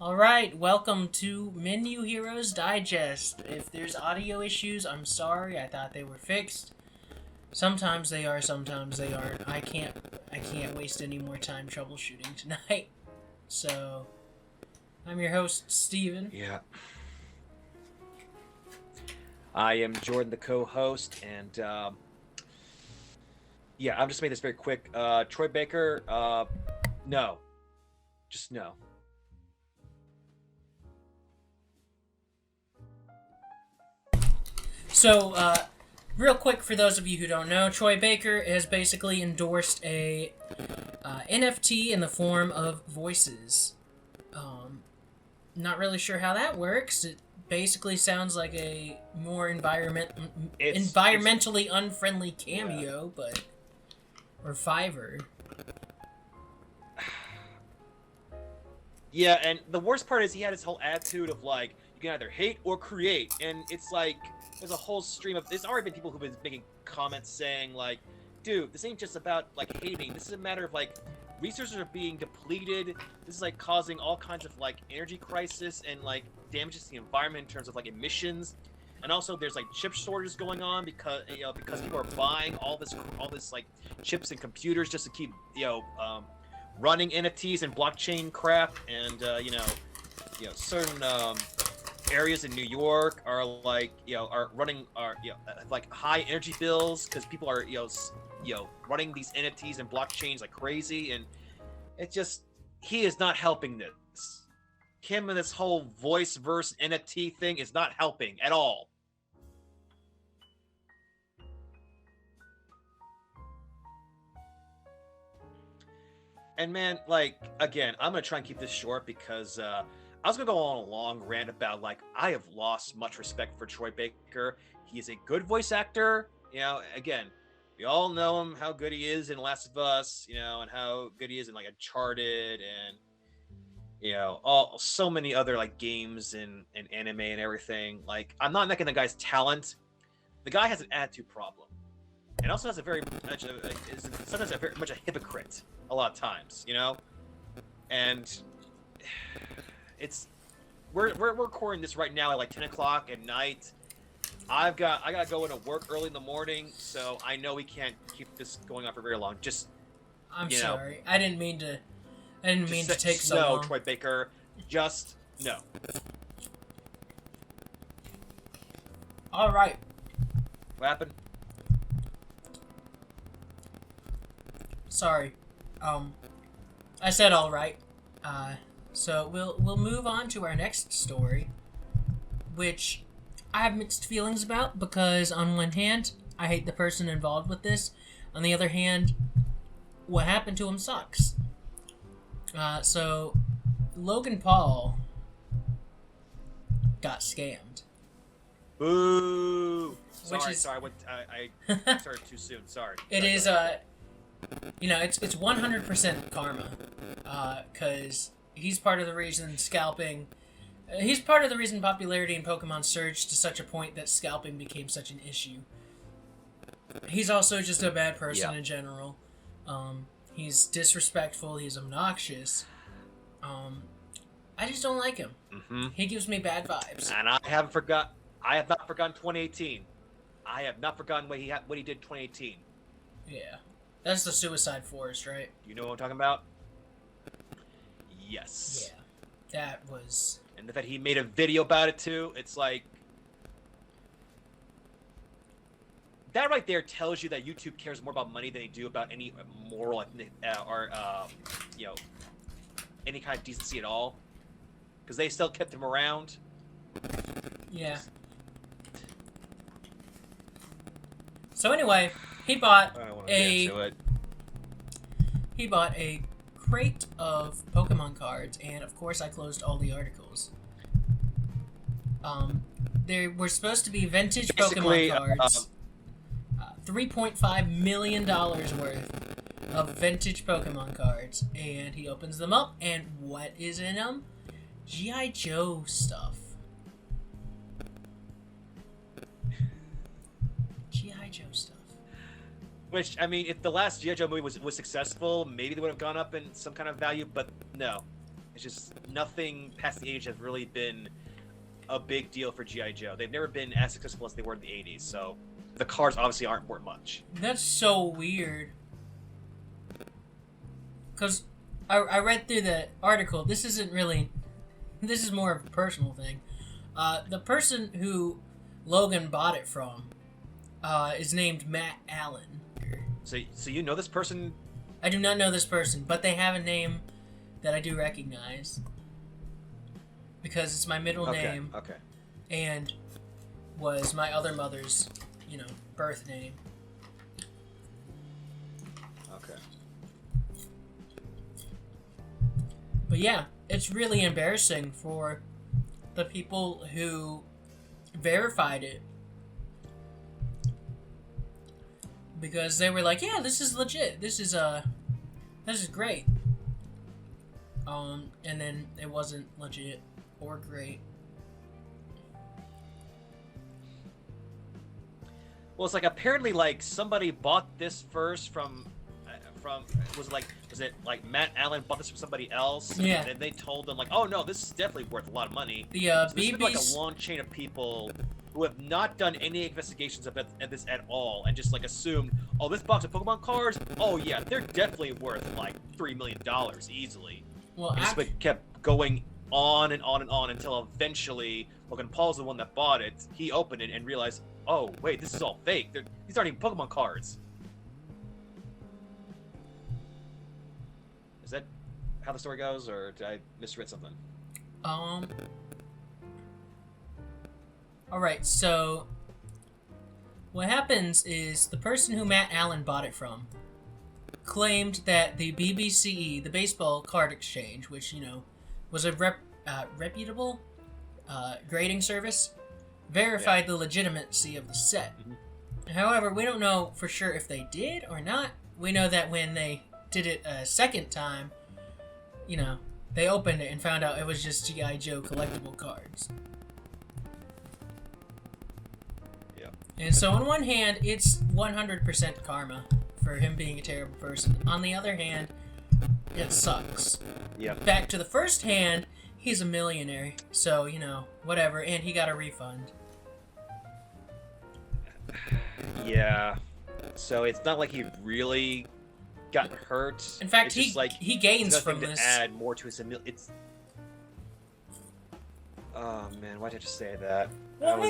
Alright, welcome to Menu Heroes Digest. If there's audio issues, I'm sorry. I thought they were fixed. Sometimes they are, sometimes they aren't. I can't waste any more time troubleshooting tonight. So, I'm your host, Steven. Yeah. I am Jordan, the co-host, and yeah, I'm just made this very quick. Troy Baker, no, just no. So, real quick for those of you who don't know, Troy Baker has basically endorsed a NFT in the form of voices. Not really sure how that works. It basically sounds like a more environmentally unfriendly cameo, but or Fiverr. Yeah, and the worst part is he had his whole attitude of like you can either hate or create, and it's like there's a whole stream of. There's already been people who've been making comments saying like, "Dude, this ain't just about like hating. This is a matter of like resources are being depleted. This is like causing all kinds of like energy crisis and like damages to the environment in terms of like emissions." And also, there's like chip shortages going on because people are buying all this like chips and computers just to keep running NFTs and blockchain crap, and certain areas in New York are like are running like high energy bills because people are running these NFTs and blockchains like crazy, and it just he is not helping this. Him and this whole voice verse NFT thing is not helping at all. And man, like again, I'm gonna try and keep this short because I was gonna go on a long rant about like I have lost much respect for Troy Baker. He is a good voice actor. Again, we all know him, how good he is in Last of Us, and how good he is in like Uncharted and all so many other like games and anime and everything. Like I'm not knocking the guy's talent. The guy has an attitude problem, and also has a very much is sometimes a very much a hypocrite a lot of times, and it's we're recording this right now at like 10 o'clock at night. I gotta go into work early in the morning, so I know we can't keep this going on for very long. I'm sorry. I didn't mean to. I didn't mean to take so no, long. Troy Baker, just no. All right. What happened? Sorry. I said all right. So we'll move on to our next story, which I have mixed feelings about because on one hand, I hate the person involved with this. On the other hand, what happened to him sucks. So Logan Paul got scammed. Boo! Which is sorry. I started too soon. Sorry. it is it's 100% karma, because he's part of the reason scalping. He's part of the reason popularity in Pokemon surged to such a point that scalping became such an issue. He's also just a bad person in general. He's disrespectful. He's obnoxious. I just don't like him. Mm-hmm. He gives me bad vibes. And I have not forgotten 2018. I have not forgotten what he did in 2018. Yeah, that's the Suicide Forest, right? You know what I'm talking about? Yes. Yeah, that was. And the fact he made a video about it too. It's like that right there tells you that YouTube cares more about money than they do about any moral or any kind of decency at all. Because they still kept him around. Yeah. So anyway, he bought a crate of Pokemon cards, and of course I closed all the articles. They were supposed to be vintage Pokemon cards. $3.5 million worth of vintage Pokemon cards, and he opens them up, and what is in them? G.I. Joe stuff. G.I. Joe stuff. Which, I mean, if the last G.I. Joe movie was successful, maybe they would have gone up in some kind of value, but no. It's just nothing past the age has really been a big deal for G.I. Joe. They've never been as successful as they were in the 80s, so the cars obviously aren't worth much. That's so weird. Because I read through the article. This isn't really... This is more of a personal thing. The person who Logan bought it from is named Matt Allen. So you know this person? I do not know this person, but they have a name that I do recognize. Because it's my middle name. Okay. And was my other mother's, birth name. Okay. But yeah, it's really embarrassing for the people who verified it. Because they were like, yeah, this is legit. This is great. And then it wasn't legit or great. Well, it's like apparently like somebody bought this first from was it like Matt Allen bought this from somebody else? Yeah. And they told them like, oh no, this is definitely worth a lot of money. The So there's BB's... been like a long chain of people who have not done any investigations of this at all and just like assumed, oh, this box of Pokemon cards, oh yeah, they're definitely worth like $3 million easily. Well, And just kept going on and on and on until eventually Logan Paul's the one that bought it. He opened it and realized, oh wait, this is all fake. These aren't even Pokemon cards. Is that how the story goes, or did I misread something? Alright, so what happens is the person who Matt Allen bought it from claimed that the BBCE, the Baseball Card Exchange, which, was a reputable grading service, verified the legitimacy of the set. Mm-hmm. However, we don't know for sure if they did or not. We know that when they did it a second time, they opened it and found out it was just G.I. Joe collectible cards. Yeah. And so on one hand, it's 100% karma for him being a terrible person. On the other hand, it sucks. Yeah. Back to the first hand, he's a millionaire. So, whatever. And he got a refund. Yeah. So it's not like he really got hurt. In fact, it's just like he gains nothing from to this. add more to his it's. Oh man, why did I just say that? Well,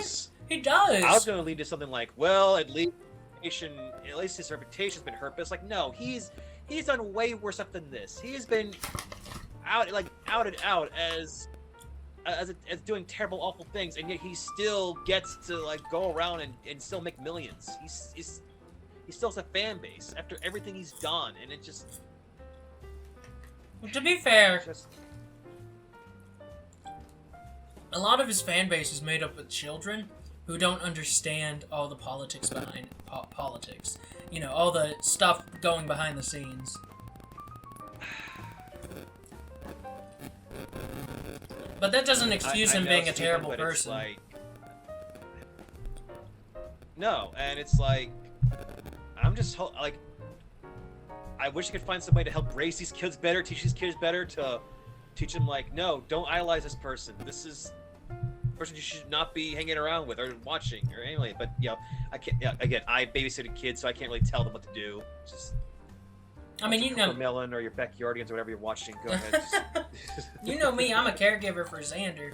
he does. I was going to lead to something like, well, at least his reputation's been hurt. But it's like, no, he's done way worse stuff than this. He's been outed out as doing terrible, awful things, and yet he still gets to like go around and still make millions. He still has a fan base after everything he's done, and it just. Well, to be fair, a lot of his fan base is made up of children who don't understand all the politics behind politics. All the stuff going behind the scenes. But that doesn't excuse him being a terrible person. No, and it's like, I'm just I wish I could find somebody to help raise these kids better, teach these kids better, to teach them like, no, don't idolize this person. This is a person you should not be hanging around with or watching or anyway. But I can't. Yeah, again, I babysitted kids, so I can't really tell them what to do. Just. I mean, Melon or your backyardigans or whatever you're watching. Go ahead. You know me, I'm a caregiver for Xander,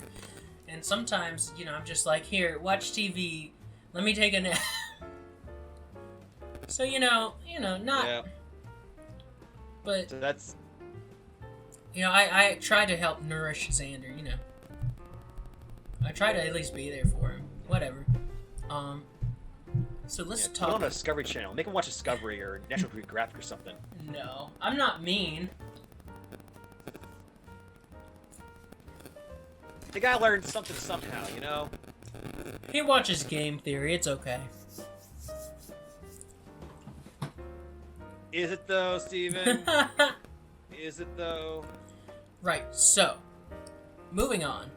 and sometimes, I'm just like, here, watch TV. Let me take a nap. So not. Yeah. But so that's. I try to help nourish Xander. I try to at least be there for him. Whatever. So let's talk. Put on a Discovery Channel. Make him watch Discovery or National Geographic or something. No, I'm not mean. The guy learned something somehow, He watches Game Theory. It's okay. Is it though, Steven? Is it though? Right. So, moving on.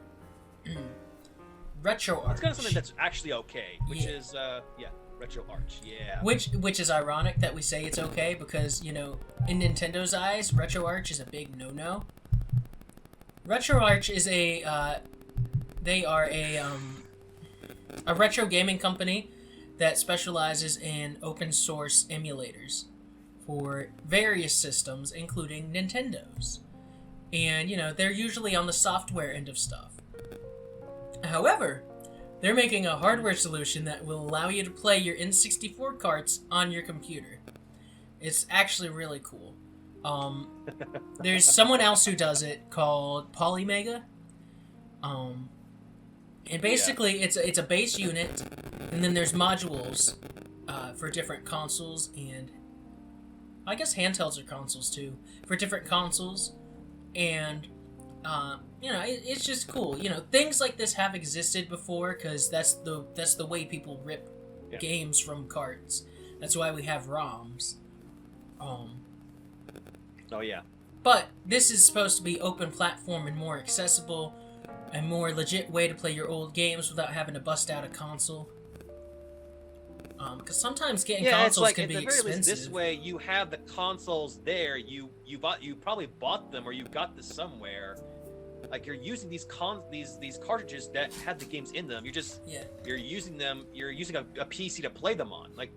Retro Arch. Let's go to something that's actually okay, which is Retro Arch. Yeah. Which is ironic that we say it's okay because in Nintendo's eyes, Retro Arch is a big no-no. RetroArch is they are a retro gaming company that specializes in open source emulators for various systems, including Nintendo's. And, they're usually on the software end of stuff. However, they're making a hardware solution that will allow you to play your N64 carts on your computer. It's actually really cool. There's someone else who does it called Polymega. And basically, it's a base unit, and then there's modules for different consoles, and I guess handhelds are consoles too, for different consoles, and it's just cool. Things like this have existed before, because that's the way people rip games from carts. That's why we have ROMs. Oh yeah. But this is supposed to be open platform and more accessible, a more legit way to play your old games without having to bust out a console. Because sometimes getting consoles can be expensive. Least, this way, you have the consoles there. You probably bought them or you got this somewhere. Like you're using these cartridges that have the games in them. You're using them. You're using a PC to play them on. Like,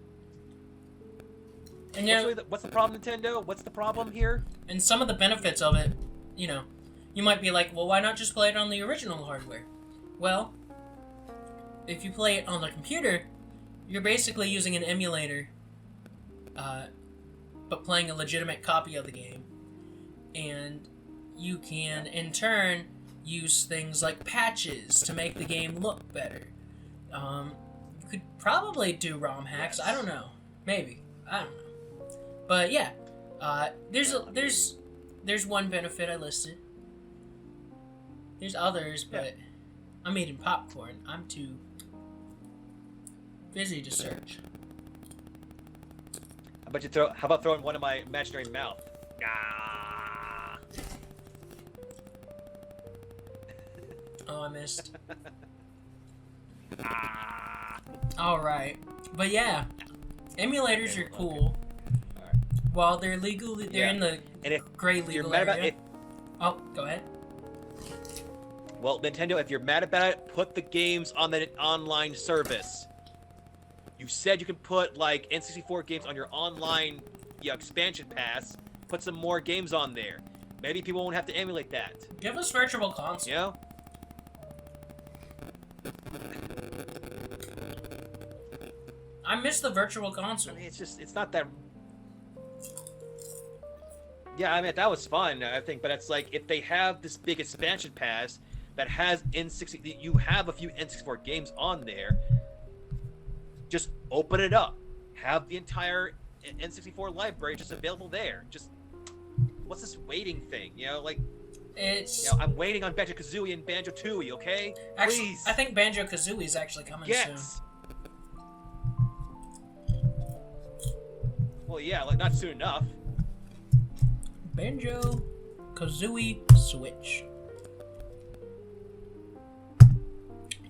and what's the problem, Nintendo? What's the problem here? And some of the benefits of it, you might be like, well, why not just play it on the original hardware? Well, if you play it on the computer, you're basically using an emulator, but playing a legitimate copy of the game. And you can, in turn, use things like patches to make the game look better. You could probably do ROM hacks. Yes. I don't know. Maybe. I don't know. But yeah, there's one benefit I listed. There's others, but I'm eating popcorn. I'm too busy to search. How about throwing one in my imaginary mouth? Ah. Oh, I missed. Alright. But yeah, emulators are cool. While they're legal, they're in the gray legal area. Oh, go ahead. Well, Nintendo, if you're mad about it, put the games on the online service. You said you can put, like, N64 games on your online expansion pass. Put some more games on there. Maybe people won't have to emulate that. Give us Virtual Console. I miss the Virtual Console. I mean, it's not that... Yeah, I mean, that was fun, I think, but it's like, if they have this big expansion pass that has N64, you have a few N64 games on there, just open it up. Have the entire N64 library just available there. Just, what's this waiting thing, It's... I'm waiting on Banjo-Kazooie and Banjo-Tooie, okay? Actually, please. I think Banjo-Kazooie is actually coming soon. Well, yeah, like, not soon enough. Banjo-Kazooie Switch.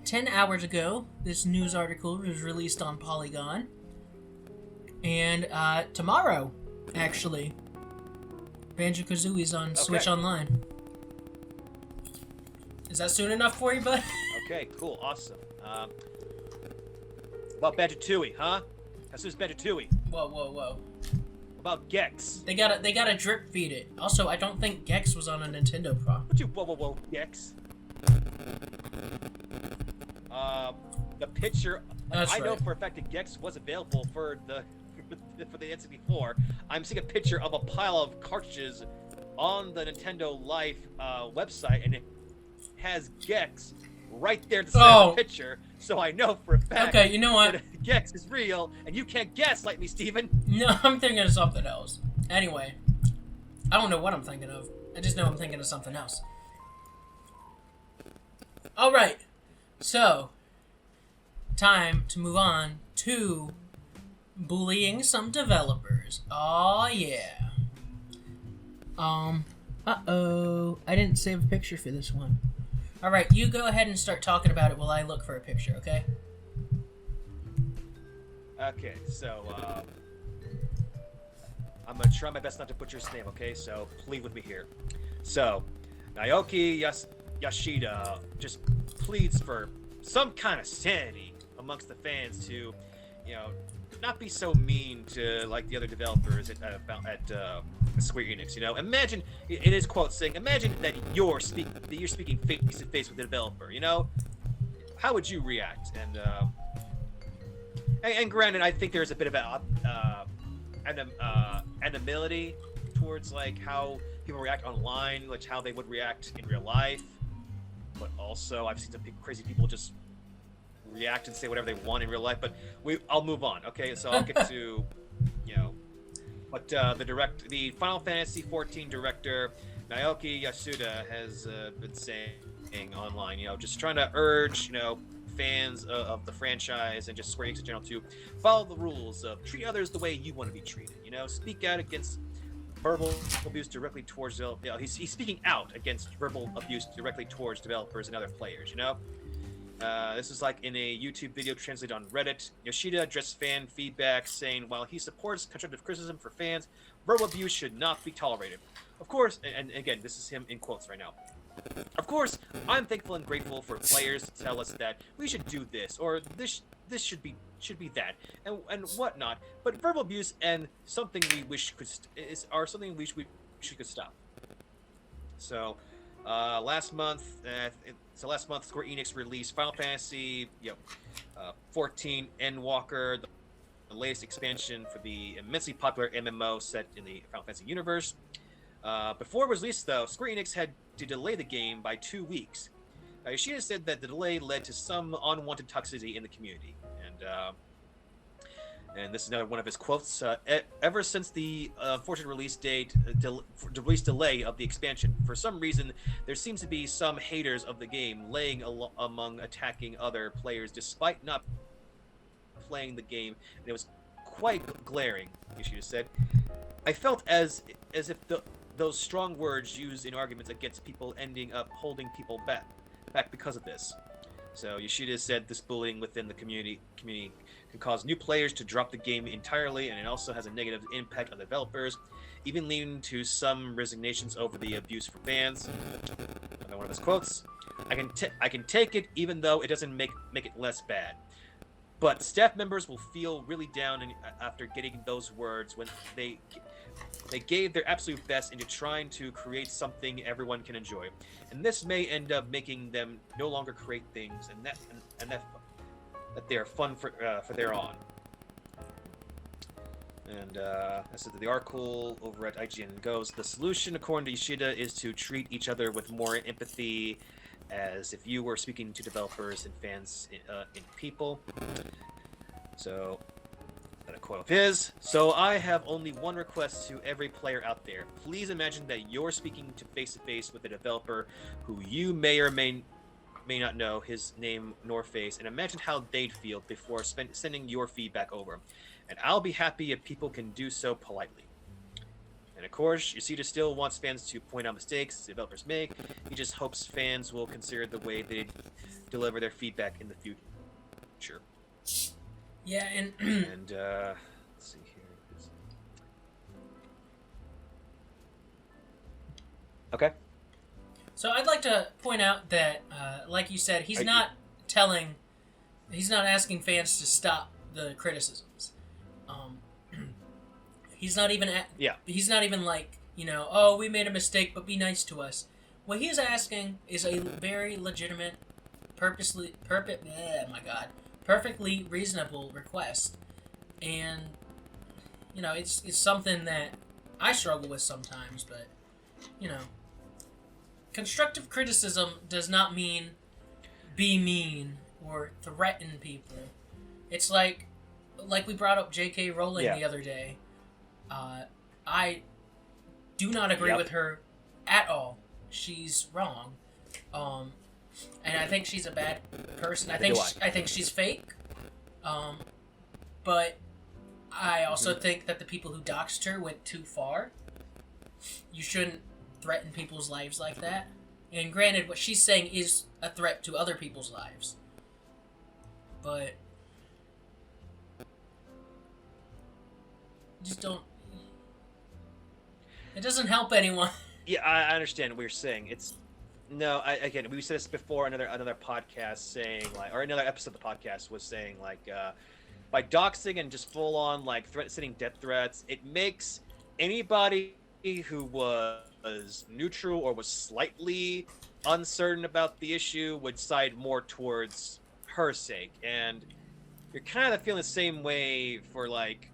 10 hours ago, this news article was released on Polygon. And tomorrow, actually, Banjo-Kazooie's on Switch Online. Is that soon enough for you, bud? Okay, cool, awesome. About Banjo-Tooie, huh? How soon is Banjo-Tooie? Whoa. About Gex? They gotta drip feed it. Also, I don't think Gex was on a Nintendo Pro. Whoa, Gex? The picture. I know for a fact that Gex was available for the N64. I'm seeing a picture of a pile of cartridges on the Nintendo Life website, and it has Gex right there at the center of the picture. So I know for a fact. Okay, you know what? That Gex is real, and you can't guess like me, Steven. No, I'm thinking of something else. Anyway, I don't know what I'm thinking of. I just know I'm thinking of something else. All right, so time to move on to bullying some developers. Oh yeah. Uh-oh. I didn't save a picture for this one. Alright, you go ahead and start talking about it while I look for a picture, okay? Okay, so, I'm gonna try my best not to butcher his name, okay? So, plead with me here. So, Yashida just pleads for some kind of sanity amongst the fans to, you know, not be so mean to like the other developers at Square Enix. You know, imagine in his quote saying, "Imagine that you're speaking face to face with the developer." You know, how would you react? And granted, I think there's a bit of animality towards like how people react online, like how they would react in real life. But also, I've seen some crazy people just react and say whatever they want in real life. But I'll move on. Okay, so I'll get to, you know, what the Final Fantasy XIV director Naoki Yasuda has been saying online. You know, just trying to urge, you know, fans of the franchise and just Square Enix in general to follow the rules of treat others the way you want to be treated. You know, speak out against verbal abuse directly towards he's speaking out against verbal abuse directly towards developers and other players. You know, this is like in a YouTube video translated on Reddit. Yoshida addressed fan feedback saying while he supports constructive criticism for fans, verbal abuse should not be tolerated. Of course, and again, this is him in quotes right now. Of course, I'm thankful and grateful for players to tell us that we should do this or this should be that and whatnot. But verbal abuse and something we wish are something we could stop. So, last month, Square Enix released Final Fantasy 14 Endwalker, the latest expansion for the immensely popular MMO set in the Final Fantasy universe. Before it was released, though, Square Enix had to delay the game by 2 weeks. Yoshida said that the delay led to some unwanted toxicity in the community, and this is another one of his quotes. Ever since the unfortunate release delay of the expansion, for some reason, there seems to be some haters of the game laying among attacking other players despite not playing the game, and it was quite glaring, Yoshida said. I felt as if those strong words used in arguments against people ending up holding people back because of this. So Yoshida said this bullying within the community can cause new players to drop the game entirely, and it also has a negative impact on developers, even leading to some resignations over the abuse for fans. Another one of his quotes: "I can take it, even though it doesn't make it less bad. But staff members will feel really down after getting those words when they gave their absolute best into trying to create something everyone can enjoy, and this may end up making them no longer create things and that they are fun for their on." And this is the article over at IGN goes: "The solution, according to Yoshida, is to treat each other with more empathy, as if you were speaking to developers and fans in people." So, a quote of his: "So I have only one request to every player out there. Please imagine that you're speaking face to face with a developer who you may or may not know his name nor face, and imagine how they'd feel before sending your feedback over. And I'll be happy if people can do so politely." And of course, Yoshida still wants fans to point out mistakes developers make. He just hopes fans will consider the way they deliver their feedback in the future. Yeah, and let's see here. Okay. So I'd like to point out that, like you said, he's not asking fans to stop the criticisms. He's not even he's not even like, you know, oh, we made a mistake, but be nice to us. What he's asking is a very legitimate, perfectly reasonable request, and you know, it's something that I struggle with sometimes. But you know, constructive criticism does not mean be mean or threaten people. It's like we brought up J.K. Rowling the other day. I do not agree with her at all. She's wrong. And I think she's a bad person. I think she's fake. But I also think that the people who doxed her went too far. You shouldn't threaten people's lives like that. And granted, what she's saying is a threat to other people's lives. But just don't. It doesn't help anyone. Yeah, I understand what you're saying. It's No, again, we said this before. Another podcast saying like, or another episode of the podcast was saying like, by doxing and just full on like sending death threats, it makes anybody who was neutral or was slightly uncertain about the issue would side more towards her sake. And you're kind of feeling the same way for like,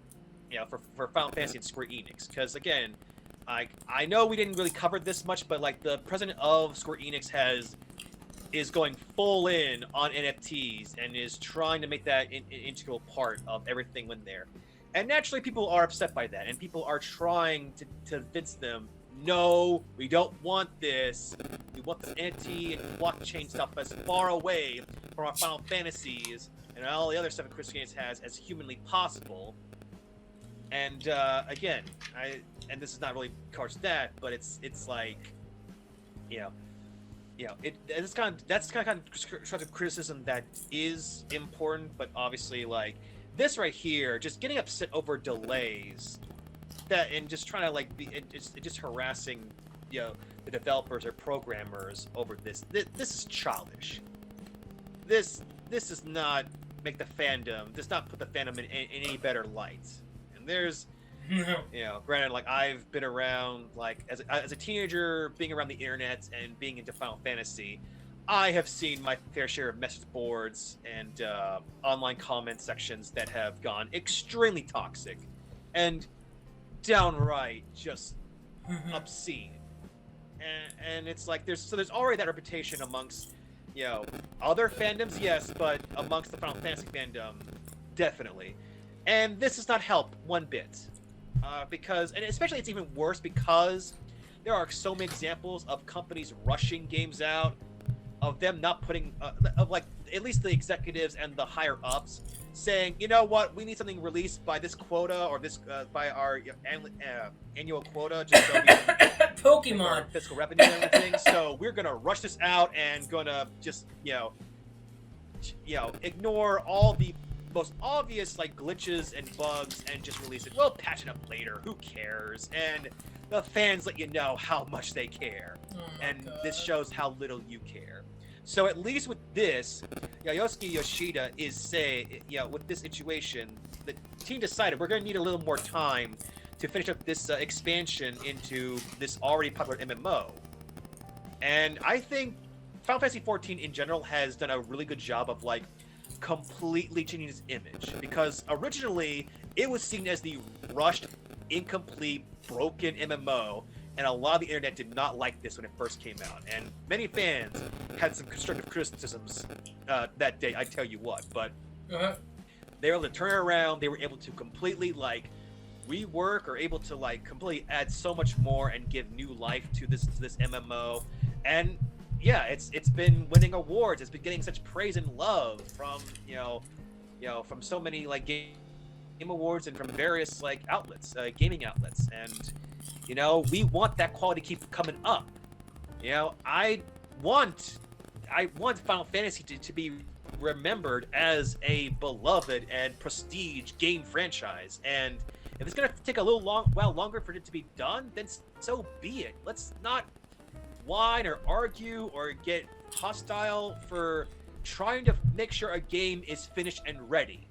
for Final Fantasy and Square Enix, because again, I know we didn't really cover this much, but like the president of Square Enix is going full in on NFTs and is trying to make that an integral part of everything when there. And naturally, people are upset by that, and people are trying to convince them, no, we don't want this. We want this NFT and blockchain stuff as far away from our Final Fantasies and all the other stuff that Square Enix has as humanly possible. And again, and this is not really towards that, but it's like, that's kind of constructive criticism that is important, but obviously like this right here, just getting upset over delays, that and just trying to like just harassing, the developers or programmers over this. This is childish. This does not make the fandom. Does not put the fandom in any better light. There's, granted, like I've been around, like as a teenager, being around the internet and being into Final Fantasy, I have seen my fair share of message boards and online comment sections that have gone extremely toxic and downright just obscene. And it's like there's already that reputation amongst other fandoms, yes, but amongst the Final Fantasy fandom, definitely. And this does not help one bit, because, and especially it's even worse because there are so many examples of companies rushing games out, of them not putting, of like at least the executives and the higher ups saying, you know what, we need something released by this quota or this by our annual quota, just so we can Pokemon our fiscal revenue and everything. So we're gonna rush this out and gonna just ignore all the most obvious like glitches and bugs and just release it. We'll patch it up later. Who cares? And the fans let you know how much they care. And God. This shows how little you care. So at least with this, Yosuke Yoshida is with this situation, the team decided we're going to need a little more time to finish up this expansion into this already popular MMO. And I think Final Fantasy XIV in general has done a really good job of like completely changing its image, because originally it was seen as the rushed, incomplete, broken MMO, and a lot of the internet did not like this when it first came out, and many fans had some constructive criticisms that day, I tell you what, but they were able to turn it around. They were able to completely like rework, or able to like completely add so much more and give new life to this MMO. And yeah, it's been winning awards. It's been getting such praise and love from from so many like game awards and from various like outlets, gaming outlets. And we want that quality to keep coming up. I want Final Fantasy to be remembered as a beloved and prestige game franchise. And if it's gonna take a little while longer for it to be done, then so be it. Let's not whine or argue or get hostile for trying to make sure a game is finished and ready.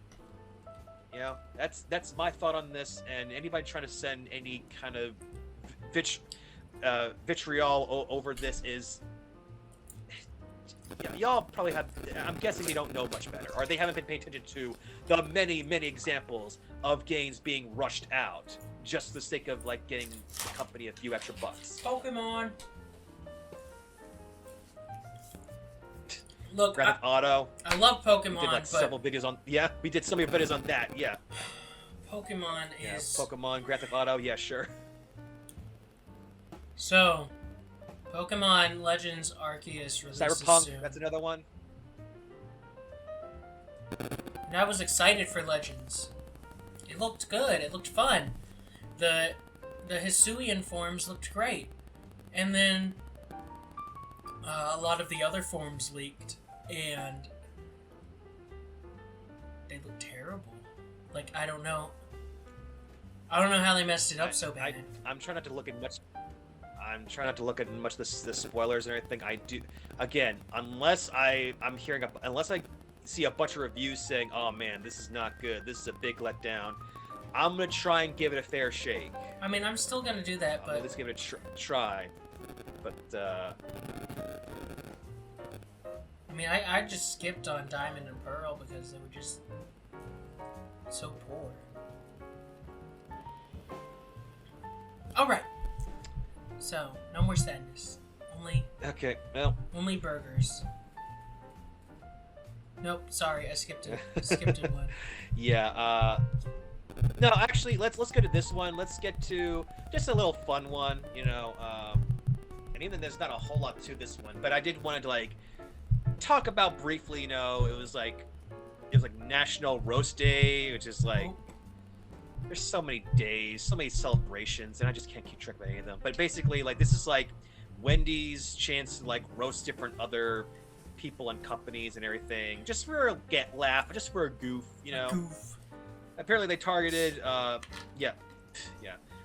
That's my thought on this. And anybody trying to send any kind of vitriol over this is, y'all probably have, I'm guessing they don't know much better, or they haven't been paying attention to the many examples of games being rushed out just for the sake of like getting the company a few extra bucks. Pokemon. Look, Grand Theft Auto. I love Pokemon. We did like several videos on. Yeah, we did some of your videos on that. Yeah. Pokemon is Pokemon, Grand Theft Auto. Yeah, sure. So, Pokemon Legends Arceus releases Cyberpunk. soon. That's another one. And I was excited for Legends. It looked good. It looked fun. The Hisuian forms looked great, and then a lot of the other forms leaked, and they look terrible. Like, I don't know how they messed it up so bad. I'm trying not to look at much. I'm trying not to look at much of the spoilers and everything. I do, again, unless I see a bunch of reviews saying, "Oh man, this is not good. This is a big letdown." I'm gonna try and give it a fair shake. I mean, I'm still gonna do that, but let's give it a try. But I mean, I just skipped on Diamond and Pearl because they were just so poor. Alright. So, no more sadness. Okay, well. Only burgers. Nope, sorry, I skipped it. I skipped it one. Yeah, no, actually, let's get to this one. Let's get to just a little fun one, you know, and even there's not a whole lot to this one, but I did want to, like, talk about briefly, you know, it was like National Roast Day, which is like, there's so many days, so many celebrations, and I just can't keep track of any of them. But basically, like, this is like Wendy's chance to like roast different other people and companies and everything, just for a laugh, just for a goof, you know. Apparently, they targeted, yeah.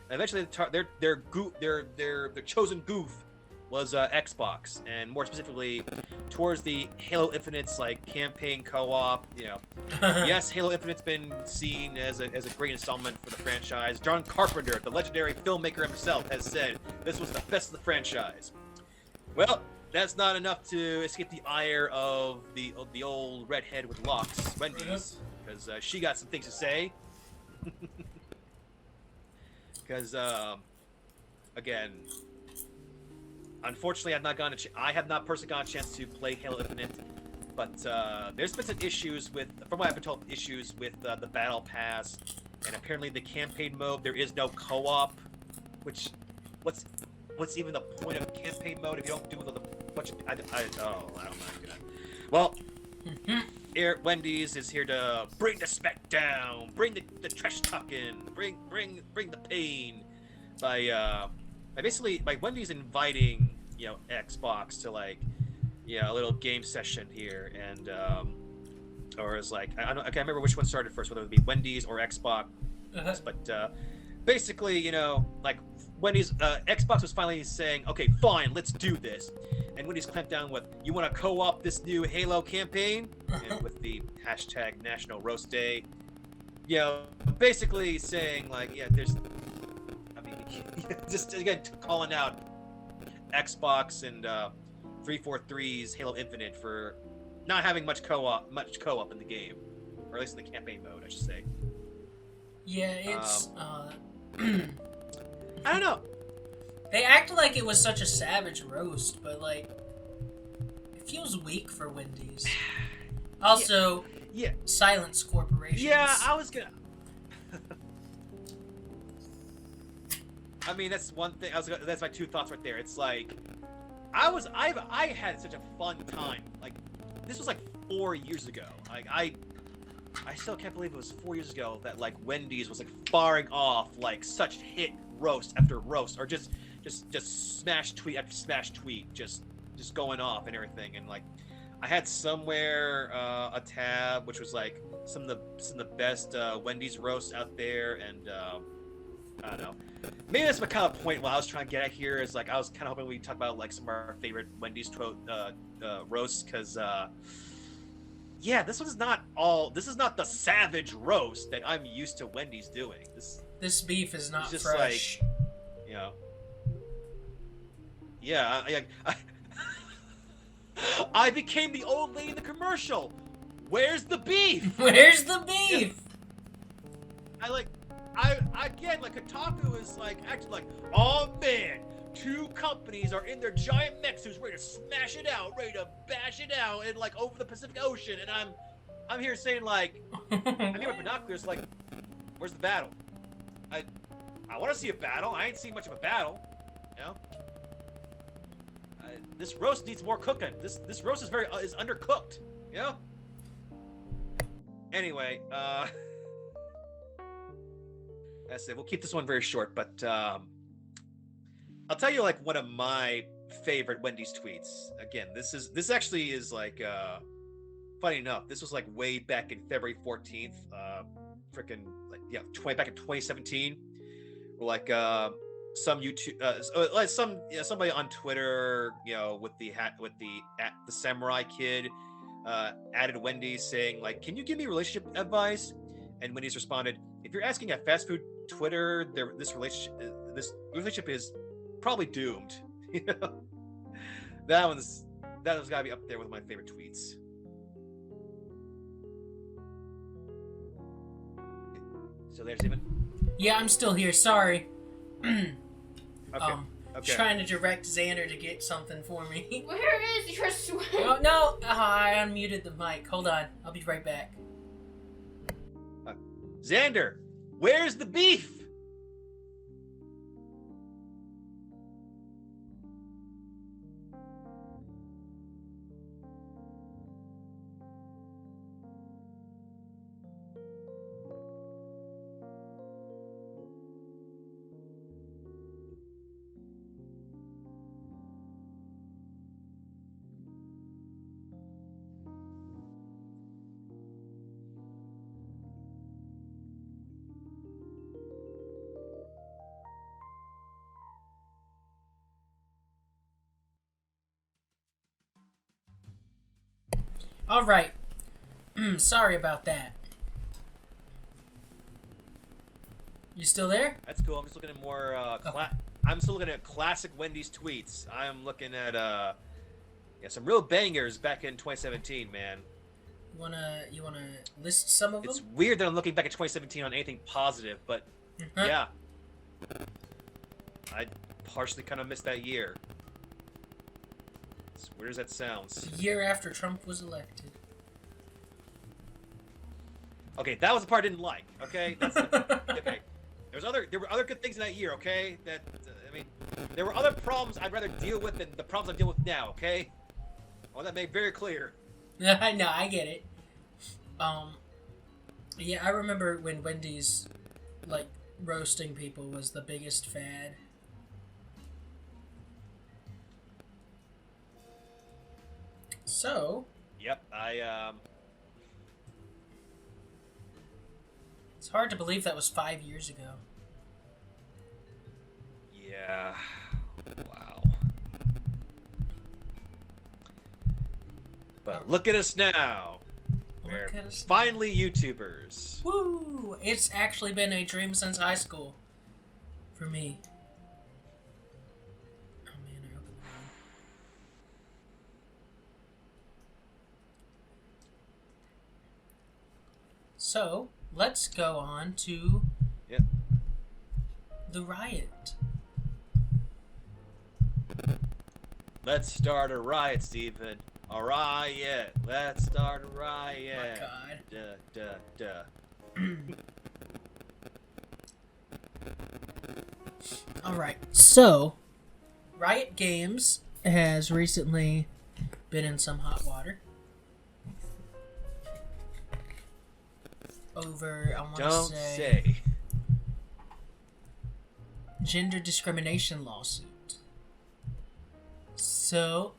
Eventually, their chosen goof was Xbox, and more specifically towards the Halo Infinite's like campaign co-op. You know, yes, Halo Infinite's been seen as a great installment for the franchise. John Carpenter, the legendary filmmaker himself, has said this was the best of the franchise. Well, that's not enough to escape the ire of the old redhead with locks, Wendy's, because she got some things to say. Because again, unfortunately, I have not personally gotten a chance to play Halo Infinite, but there's been some issues with, from what I've been told, issues with the Battle Pass, and apparently the campaign mode, there is no co-op, which, what's even the point of campaign mode if you don't do with a bunch of, I don't know. Well, Wendy's is here to bring the smack down, bring the trash talking, bring the pain by Wendy's inviting, you know, Xbox to, like, you know, a little game session here, and or is like, I can't remember which one started first, whether it would be Wendy's or Xbox, but basically, you know, like Wendy's, Xbox was finally saying, okay, fine, let's do this, and Wendy's clamped down with, you want to co-op this new Halo campaign, and with the hashtag National Roast Day, you know, basically saying like, yeah, there's, I mean, just again calling out Xbox and 343's Halo Infinite for not having much co-op in the game, or at least in the campaign mode, I should say. Yeah, it's I don't know. They act like it was such a savage roast, but like, it feels weak for Wendy's. Also, yeah. Silence corporations. Yeah, I was gonna. I mean, that's one thing. That's my two thoughts right there. It's like, I had such a fun time. Like, this was like 4 years ago. Like, I still can't believe it was 4 years ago that like Wendy's was like firing off like such hit roast after roast, or just smash tweet after smash tweet, just going off and everything. And like, I had somewhere a tab which was like some of the best Wendy's roasts out there, and I don't know. Maybe that's my kind of point. What I was trying to get at here is like, I was kind of hoping we talk about like some of our favorite Wendy's roasts, because yeah, this is not the savage roast that I'm used to Wendy's doing. This beef is not just fresh. Like, you know, yeah, I became the old lady in the commercial. Where's the beef? Where's the beef? I again, like, Kotaku is like acting like, oh man, two companies are in their giant mexers ready to smash it out, ready to bash it out, and like over the Pacific Ocean, and I'm here saying like, I'm here with binoculars, like, where's the battle? I want to see a battle. I ain't seen much of a battle, you know. This roast needs more cooking. This roast is undercooked, you know. Anyway, that's it. We'll keep this one very short, but I'll tell you like one of my favorite Wendy's tweets. Again, this actually is like funny enough. This was like way back in February 14th, freaking like, yeah, back in 2017. Like some YouTube, like somebody on Twitter, with the samurai kid, added Wendy's saying like, "Can you give me relationship advice?" And Wendy's responded, "If you're asking a fast food Twitter, this relationship is probably doomed." That one's gotta be up there with my favorite tweets. So there's even. Yeah, I'm still here. Sorry. Okay. Trying to direct Xander to get something for me. Where is your swing? Oh, no! I unmuted the mic. Hold on. I'll be right back. Xander, where's the beef? Alright. Sorry about that. You still there? That's cool. I'm just looking at more. I'm still looking at classic Wendy's tweets. I'm looking at some real bangers back in 2017, man. You wanna list some of them? It's weird that I'm looking back at 2017 on anything positive, but yeah, I partially kind of missed that year. As weird as that sounds. The year after Trump was elected. Okay, that was the part I didn't like. Okay, okay. There were other good things in that year. Okay, there were other problems I'd rather deal with than the problems I deal with now. Okay, I want that made very clear. No, I get it. Yeah, I remember when Wendy's, like, roasting people was the biggest fad. So. Yep, It's hard to believe that was 5 years ago. Yeah. Wow. But look at us now. We're finally YouTubers. Woo! It's actually been a dream since high school. For me. Oh man, I opened the wrong. So, let's go on to the riot. Let's start a riot, Stephen. A riot. Let's start a riot. Oh my God. Alright, so Riot Games has recently been in some hot water over, I want to say, gender discrimination lawsuit. So,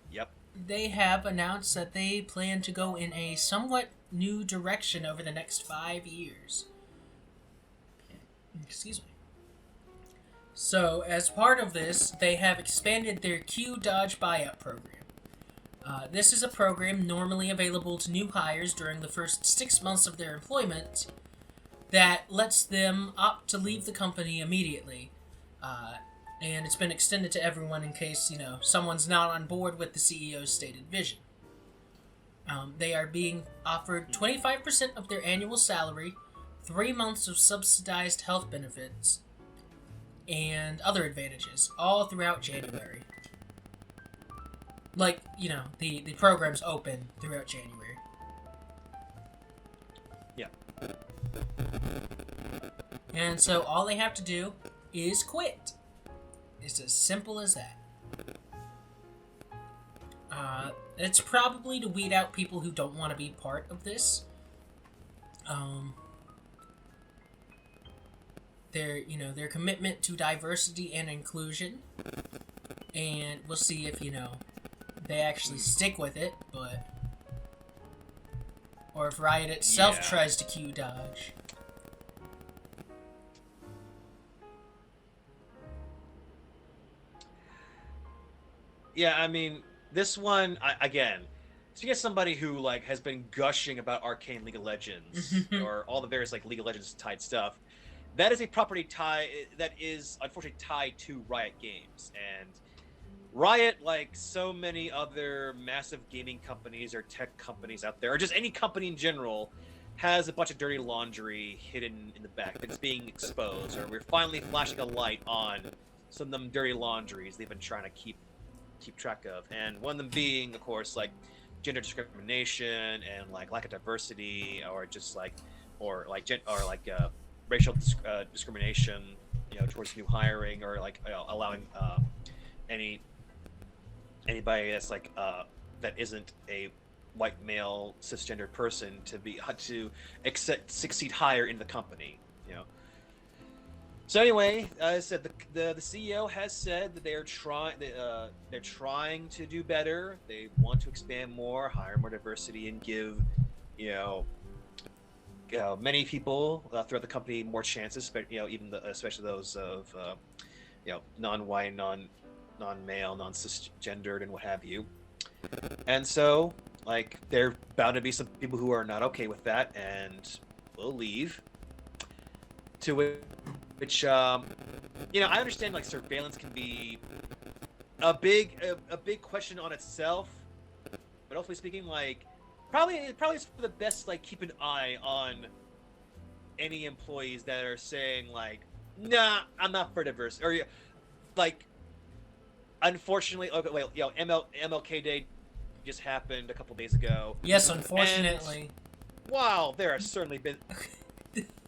they have announced that they plan to go in a somewhat new direction over the next 5 years. Excuse me. So, as part of this, they have expanded their Q Dodge buyout program. This is a program normally available to new hires during the first 6 months of their employment that lets them opt to leave the company immediately. And it's been extended to everyone in case, someone's not on board with the CEO's stated vision. They are being offered 25% of their annual salary, 3 months of subsidized health benefits, and other advantages, all throughout January. Like, the program's open throughout January. Yeah. And so all they have to do is quit. It's as simple as that. It's probably to weed out people who don't want to be part of this. Their commitment to diversity and inclusion, and we'll see if they actually stick with it, or if Riot itself tries to Q Dodge. Yeah, I mean, this one again. Speaking as somebody who like has been gushing about Arcane League of Legends or all the various like League of Legends tied stuff, that is a property tie that is unfortunately tied to Riot Games. And Riot, like so many other massive gaming companies or tech companies out there, or just any company in general, has a bunch of dirty laundry hidden in the back that's being exposed, or we're finally flashing a light on some of them dirty laundries they've been trying to keep track of. And one of them being, of course, like gender discrimination and like lack of diversity, or just like, racial discrimination, towards new hiring, or like allowing any anybody that's like that isn't a white male cisgender person to succeed higher in the company. So anyway, as I said, the CEO has said that they're trying to do better. They want to expand more, hire more diversity, and give many people throughout the company more chances. But especially those of non-white, non-male, non-cisgendered, and what have you. And so, like, there are bound to be some people who are not okay with that and will leave. To which, I understand like surveillance can be a big question on itself, but ultimately speaking, like, probably it's for the best, like, keep an eye on any employees that are saying like, nah, I'm not for diversity, or like, unfortunately, okay, wait, MLK Day just happened a couple days ago. Yes, unfortunately. And, wow, there has certainly been.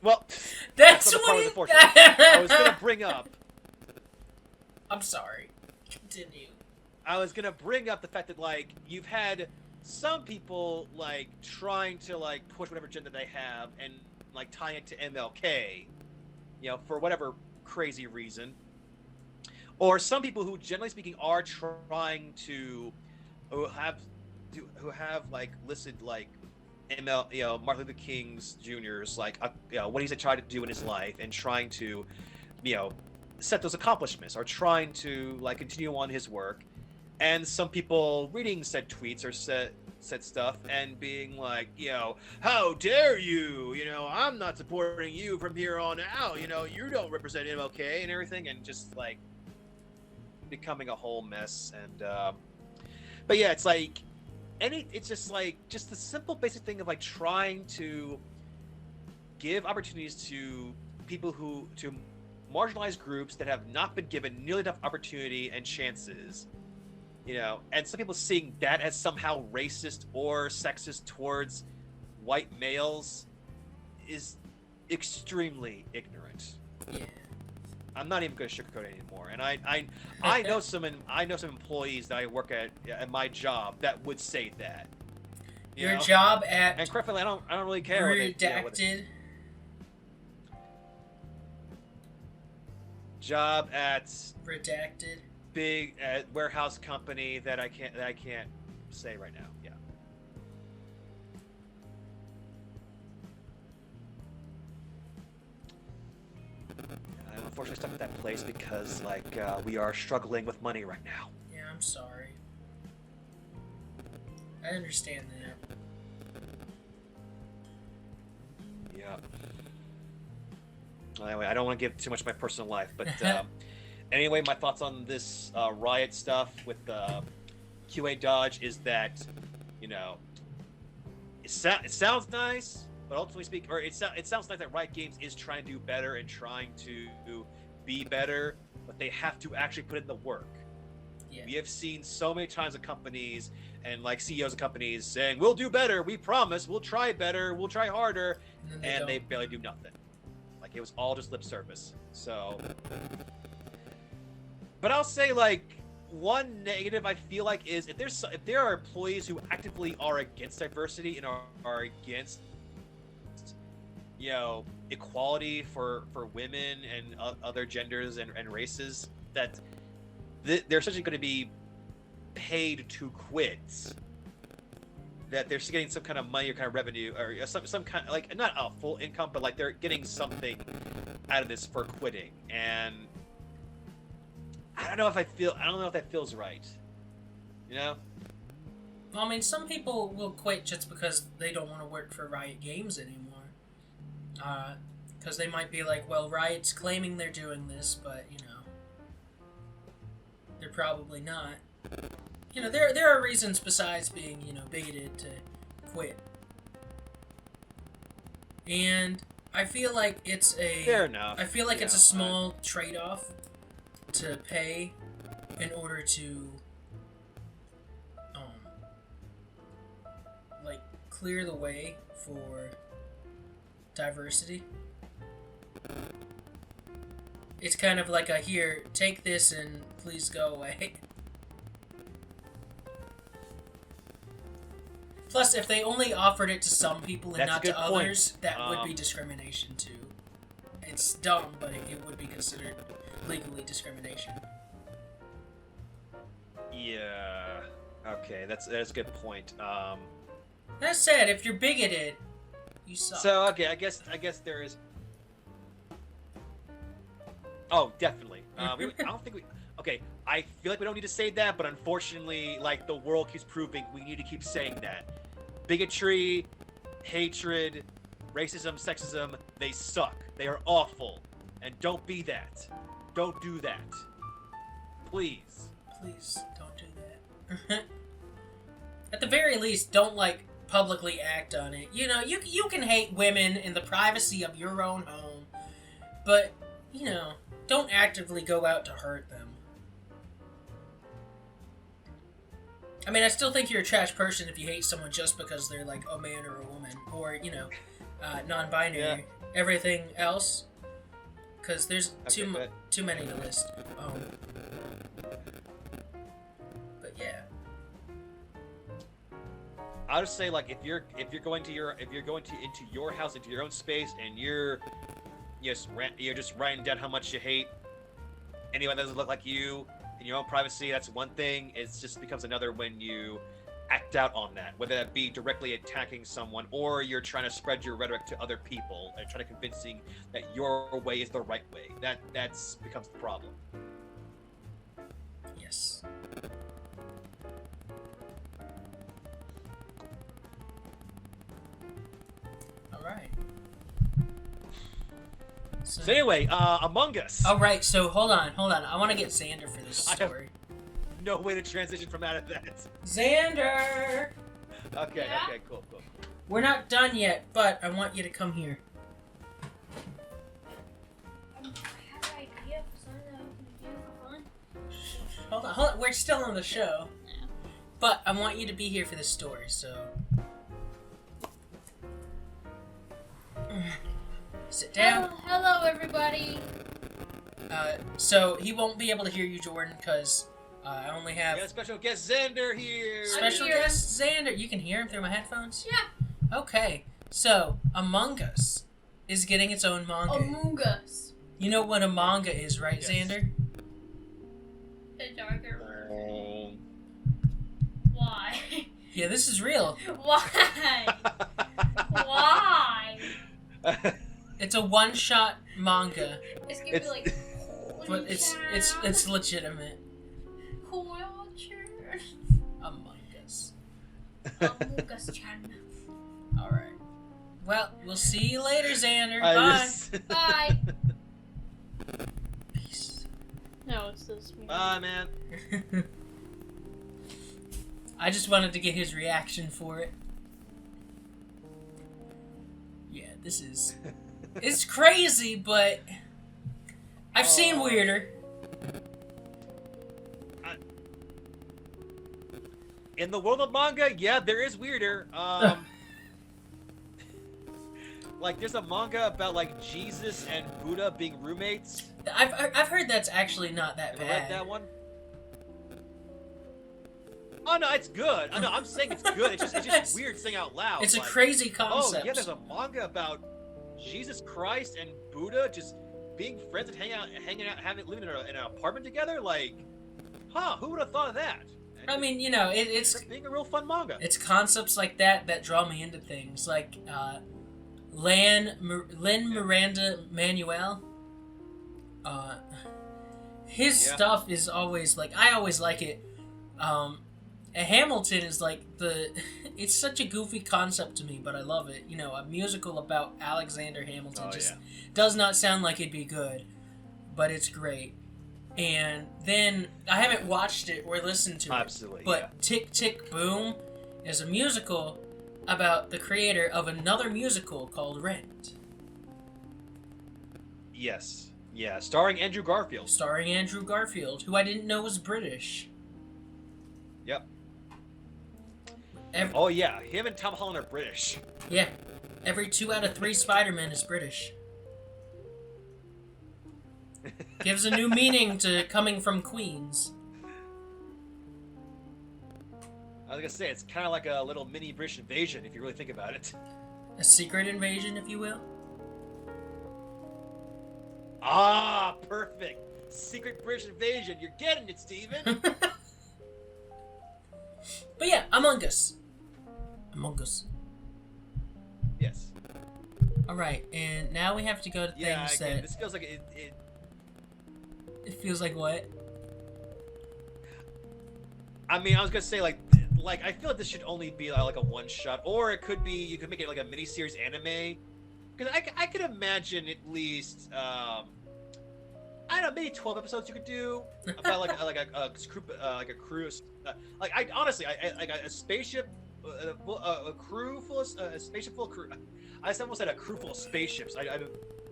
Well, that's what I was gonna bring up. I'm sorry. Continue. I was gonna bring up the fact that like you've had some people like trying to like push whatever agenda they have and like tie it to MLK, for whatever crazy reason. Or some people who, generally speaking, are trying to, who have like listed like Martin Luther King's Jr.'s like what he's tried to do in his life, and trying to, set those accomplishments, or trying to like continue on his work. And some people reading said tweets or said stuff and being like, how dare you? I'm not supporting you from here on out. You don't represent MLK and everything, and just like becoming a whole mess. And but yeah, it's like it's just the simple basic thing of like trying to give opportunities to people to marginalized groups that have not been given nearly enough opportunity and chances, and some people seeing that as somehow racist or sexist towards white males is extremely ignorant. Yeah. I'm not even going to sugarcoat it anymore. And I know some employees that I work at my job that would say that. Your job at and correctly, I don't really care. Redacted. Job at Redacted. Big warehouse company that I can't say right now. Yeah. I'm unfortunately stuck at that place because like we are struggling with money right now. Yeah, I'm sorry. I understand that. Yeah. Anyway, I don't want to give too much of my personal life, but anyway, my thoughts on this Riot stuff with QA Dodge is that, it sounds nice, but ultimately speaking, or it sounds like that Riot Games is trying to do better and trying to be better, but they have to actually put in the work. Yeah. We have seen so many times of companies and like CEOs of companies saying, we'll do better, we promise, we'll try better, we'll try harder, and they barely do nothing. Like, it was all just lip service. So, but I'll say, like, one negative I feel like is if there are employees who actively are against diversity and are against, equality for women and other genders and races, that they're essentially going to be paid to quit. That they're getting some kind of money or kind of revenue or some kind of, like, not a full income, but like they're getting something out of this for quitting. And I don't know if that feels right. You know? Well, I mean, some people will quit just because they don't want to work for Riot Games anymore. Because they might be like, well, Riot's claiming they're doing this, but, you know, they're probably not. You know, there are reasons besides being, you know, bigoted to quit. And I feel like it's a... Fair enough. I feel like it's a small trade-off to pay in order to, like, clear the way for diversity. It's kind of like a, here, take this and please go away. Plus, if they only offered it to some people and not to others, that would be discrimination too. It's dumb, but it would be considered legally discrimination. Yeah. Okay, that's a good point. That said, if you're bigoted, you suck. So okay, I guess there is. Oh, definitely. I don't think we. Okay, I feel like we don't need to say that, but unfortunately, like, the world keeps proving we need to keep saying that. Bigotry, hatred, racism, sexism, they suck. They are awful. And don't be that. Don't do that. Please. Please, don't do that. At the very least, don't, like, publicly act on it. You know, you can hate women in the privacy of your own home, but, you know, don't actively go out to hurt them. I mean, I still think you're a trash person if you hate someone just because they're, like, a man or a woman, or, you know, non-binary. Yeah. Everything else, because there's too many to list. But yeah, I'll just say, like, if you're going into your house, into your own space, and you're just writing down how much you hate anyone that doesn't look like you in your own privacy, that's one thing. It just becomes another when you act out on that, whether that be directly attacking someone or you're trying to spread your rhetoric to other people and trying to convincing that your way is the right way. That's becomes the problem. Yes. All right. So anyway, Among Us. All right. So hold on. I want to get Xander for this story. No way to transition from out of that. Xander! Okay, yeah? Okay, cool. We're not done yet, but I want you to come here. I have an idea for something that we can do for fun. Hold on. We're still on the show. Yeah. But I want you to be here for this story, so... Sit down. Hello, everybody. So he won't be able to hear you, Jordan, because... I only have... We got a special guest Xander here! Special guest Xander! You can hear him through my headphones? Yeah. Okay. So, Among Us is getting its own manga. Among Us. You know what a manga is, right, yes. Xander? A darker version. Why? Yeah, this is real. Why? Why? It's a one-shot manga. It's gonna be like... But it's legitimate. Among Us. Among Us-chan. Alright. Well, we'll see you later, Xander. Bye. Bye. Peace. No, it's this. Bye, man. I just wanted to get his reaction for it. Yeah, this is... It's crazy, but... I've seen weirder. In the world of manga, yeah, there is weirder. Like, there's a manga about, like, Jesus and Buddha being roommates. I've heard that's actually not that bad. Have you read that one? Oh, no, it's good. I know, I'm saying it's good. It's just weird saying out loud. It's like, a crazy concept. Oh, yeah, there's a manga about Jesus Christ and Buddha just being friends and hanging out, living in an apartment together? Like, huh, who would have thought of that? I mean, you know, it's being a real fun manga. It's concepts like that draw me into things. Like, Lin Miranda Manuel. His stuff is always, like, I always like it. Hamilton is like it's such a goofy concept to me, but I love it. You know, a musical about Alexander Hamilton does not sound like it'd be good, but it's great. And then I haven't watched it or listened to it. Absolutely. But Tick Tick Boom is a musical about the creator of another musical called Rent. Yes. Yeah, starring Andrew Garfield. Starring Andrew Garfield, who I didn't know was British. Yep. Oh yeah, him and Tom Holland are British. Yeah. Every 2 out of 3 Spider-Man is British. Gives a new meaning to coming from Queens. I was gonna say, it's kind of like a little mini British invasion, if you really think about it. A secret invasion, if you will. Ah, perfect. Secret British invasion. You're getting it, Steven. But yeah, Among Us. Among Us. Yes. Alright, and now we have to go to things that... This feels like It feels like what? I mean, I was gonna say, like I feel like this should only be like a one-shot, or it could be, you could make it like a miniseries anime. Because I could imagine at least, I don't know, maybe 12 episodes you could do about like a crew, like I honestly, like a spaceship, a crew full of a spaceship full of crew. I almost said a crew full of spaceships.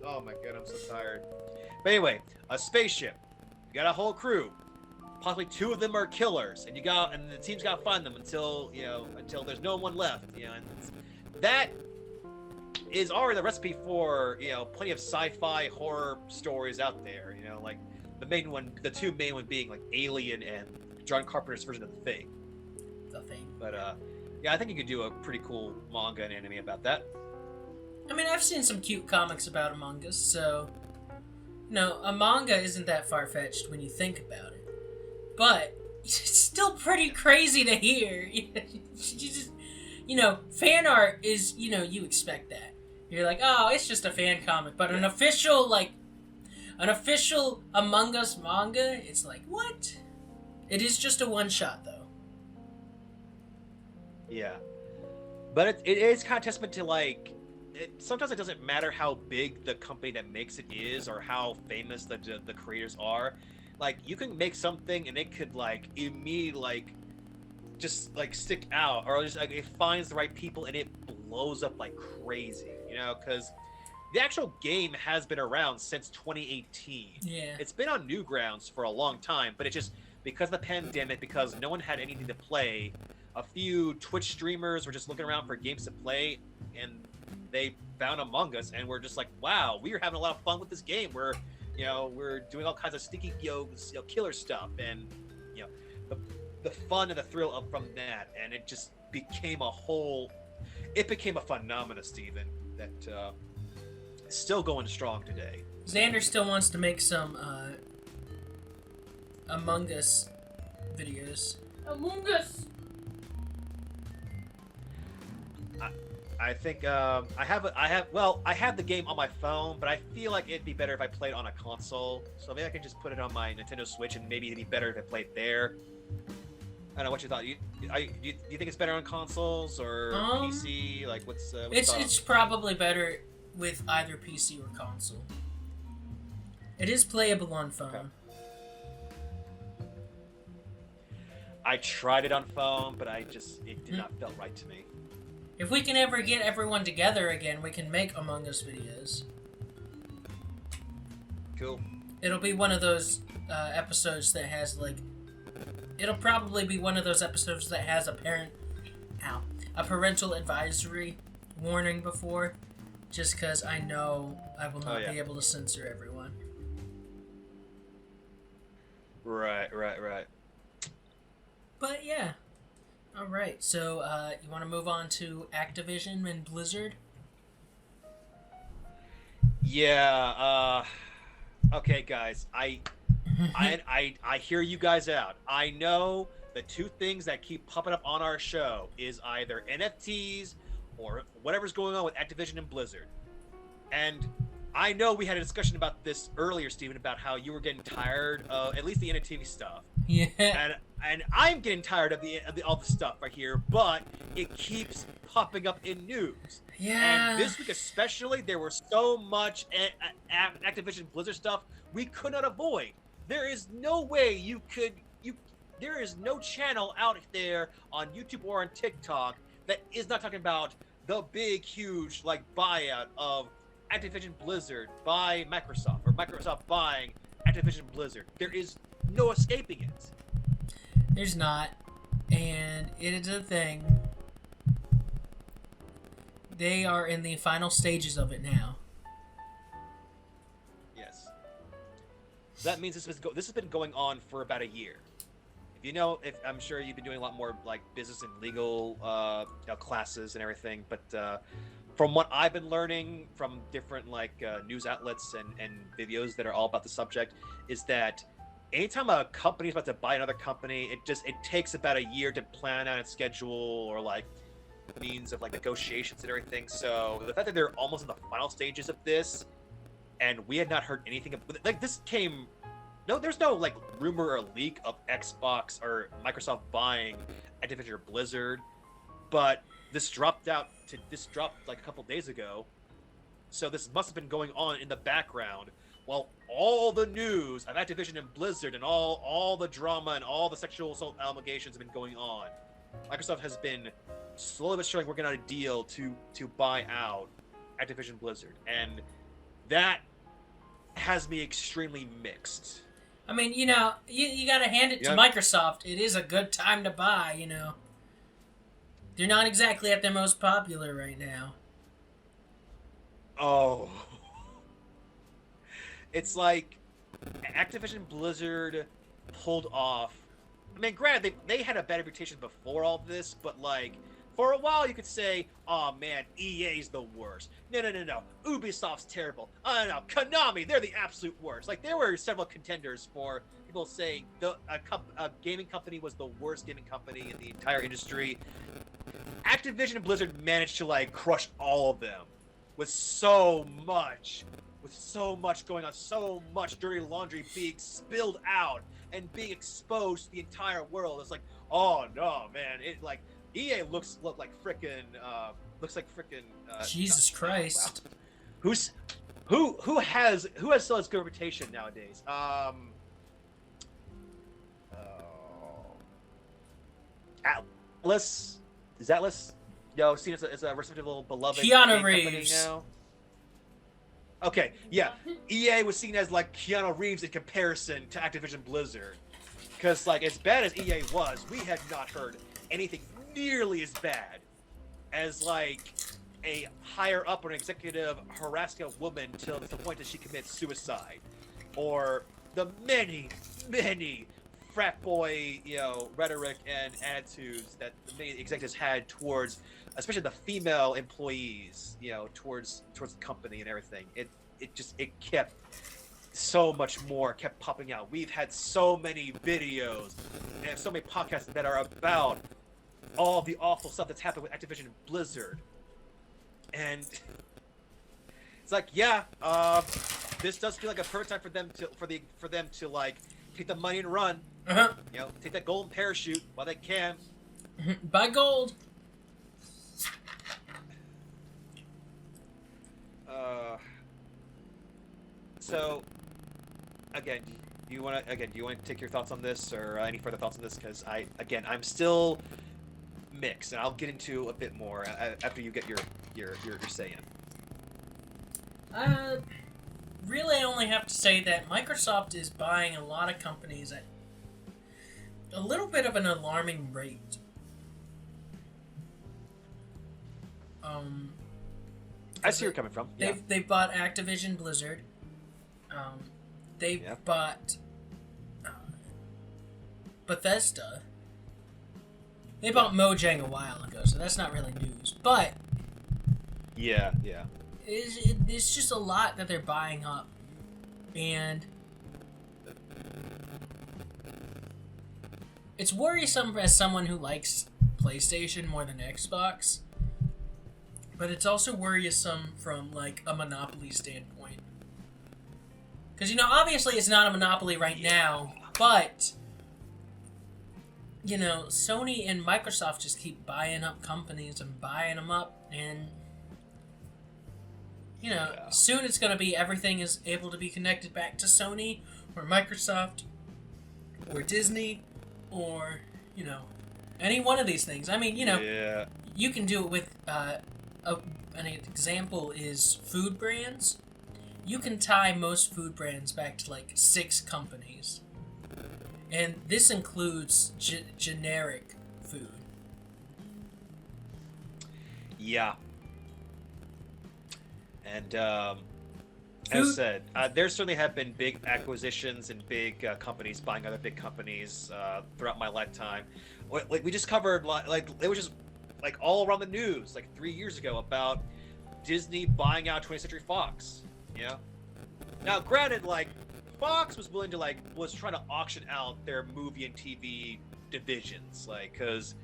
Oh my god, I'm so tired. But anyway, a spaceship. You got a whole crew. Possibly 2 of them are killers, and the team's got to find them until there's no one left. You know, and that is already the recipe for plenty of sci-fi horror stories out there. You know, like the 2 main one being like Alien and John Carpenter's version of The Thing. The Thing. But yeah, I think you could do a pretty cool manga and anime about that. I mean, I've seen some cute comics about Among Us, so a manga isn't that far-fetched when you think about it. But it's still pretty crazy to hear. You just, fan art is, you expect that. You're like, oh, it's just a fan comic. But an official Among Us manga, it's like, what? It is just a one-shot, though. Yeah. But it is kind of testament to, like, sometimes it doesn't matter how big the company that makes it is or how famous the creators are. Like, you can make something and it could, like, immediately, like, just, like, stick out. Or just, like, it finds the right people and it blows up like crazy, because the actual game has been around since 2018. Yeah. It's been on Newgrounds for a long time, but it just, because of the pandemic, because no one had anything to play, a few Twitch streamers were just looking around for games to play, and they found Among Us, and we're just like, wow, we are having a lot of fun with this game. We're doing all kinds of sneaky, killer stuff, and the fun and the thrill from that, and it just became a phenomenon, Steven, that is still going strong today. Xander still wants to make some Among Us videos. Among Us. I think I have the game on my phone, but I feel like it'd be better if I played on a console. So maybe I can just put it on my Nintendo Switch, and maybe it'd be better if I played there. I don't know what you thought. Do you think it's better on consoles or PC? Like, what's it's probably better with either PC or console. It is playable on phone. Okay. I tried it on phone, but it did not feel right to me. If we can ever get everyone together again, we can make Among Us videos. Cool. It'll be one of those episodes that has, like... It'll probably be one of those episodes that has a parental advisory warning before, just because I know I will not be able to censor everyone. Right. But yeah. Alright, so you want to move on to Activision and Blizzard? Yeah, okay, guys, I hear you guys out. I know the 2 things that keep popping up on our show is either NFTs or whatever's going on with Activision and Blizzard. And I know we had a discussion about this earlier, Steven, about how you were getting tired of at least the NFT stuff. Yeah. And I'm getting tired of all the stuff right here, but it keeps popping up in news. Yeah. And this week especially, there was so much Activision Blizzard stuff we could not avoid. There is no way there is no channel out there on YouTube or on TikTok that is not talking about the big, huge, like, buyout of Activision Blizzard by Microsoft, or Microsoft buying Activision Blizzard. There is no escaping it. There's not. And it is a thing. They are in the final stages of it now. Yes. So that means this has been going on for about a year. If I'm sure you've been doing a lot more like business and legal classes and everything, but from what I've been learning from different news outlets and videos that are all about the subject, is that anytime a company is about to buy another company, it takes about a year to plan out its schedule or means of negotiations and everything. So the fact that they're almost in the final stages of this, and we had not heard anything this came. No, there's no rumor or leak of Xbox or Microsoft buying Activision Blizzard, but this dropped a couple days ago. So this must have been going on in the background while all the news of Activision and Blizzard and all the drama and all the sexual assault allegations have been going on. Microsoft has been slowly but surely working out a deal to buy out Activision Blizzard, and that has me extremely mixed. I mean, you gotta hand it to Microsoft. It is a good time to buy, They're not exactly at their most popular right now. Oh. It's like Activision Blizzard pulled off. I mean, granted, they had a bad reputation before all this, but for a while you could say, "Oh man, EA's the worst." No, Ubisoft's terrible. Oh no, Konami, they're the absolute worst. There were several contenders for people saying a gaming company was the worst gaming company in the entire industry. Activision Blizzard managed to crush all of them with so much going on, so much dirty laundry being spilled out and being exposed to the entire world. It's oh no, man, EA looks like frickin' Jesus Christ. Wow. Who has still has good reputation nowadays? Atlas? Is Atlas? No, seen as a respectable, beloved Keanu company Reeves now. Okay, yeah. EA was seen as Keanu Reeves in comparison to Activision Blizzard. Because as bad as EA was, we had not heard anything nearly as bad as a higher up or an executive harassing a woman till the point that she commits suicide, or the many frat boy rhetoric and attitudes that the many executives had towards, especially the female employees, towards the company and everything. It kept so much more kept popping out. We've had so many videos and so many podcasts that are about all the awful stuff that's happened with Activision and Blizzard. And it's this does feel like a perfect time for them to take the money and run. Uh-huh. Take that golden parachute while they can. Buy gold. So again, do you want to take your thoughts on this, or any further thoughts on this? Because I'm still mixed, and I'll get into a bit more after you get your say in. Really, I only have to say that Microsoft is buying a lot of companies at a little bit of an alarming rate. I see where you're coming from. They've bought Activision Blizzard. They've bought Bethesda. They bought Mojang a while ago, so that's not really news. But yeah, it's just a lot that they're buying up, and it's worrisome as someone who likes PlayStation more than Xbox. But it's also worrisome from a monopoly standpoint. Because obviously it's not a monopoly right now, but you know, Sony and Microsoft just keep buying up companies and buying them up, and you know, Yeah. soon it's going to be everything is able to be connected back to Sony or Microsoft or Disney or, you know, any one of these things. I mean, you know, Yeah. you can do it with an example is food brands. You can tie most food brands back to like 6 companies. And this includes generic food. Yeah. And as I Food- said, there certainly have been big acquisitions and big companies buying other big companies throughout my lifetime. Like we just covered, like it was just like all around the news like 3 years ago about Disney buying out 20th Century Fox. You know. Now, granted, like Fox was willing to was trying to auction out their movie and TV divisions, like because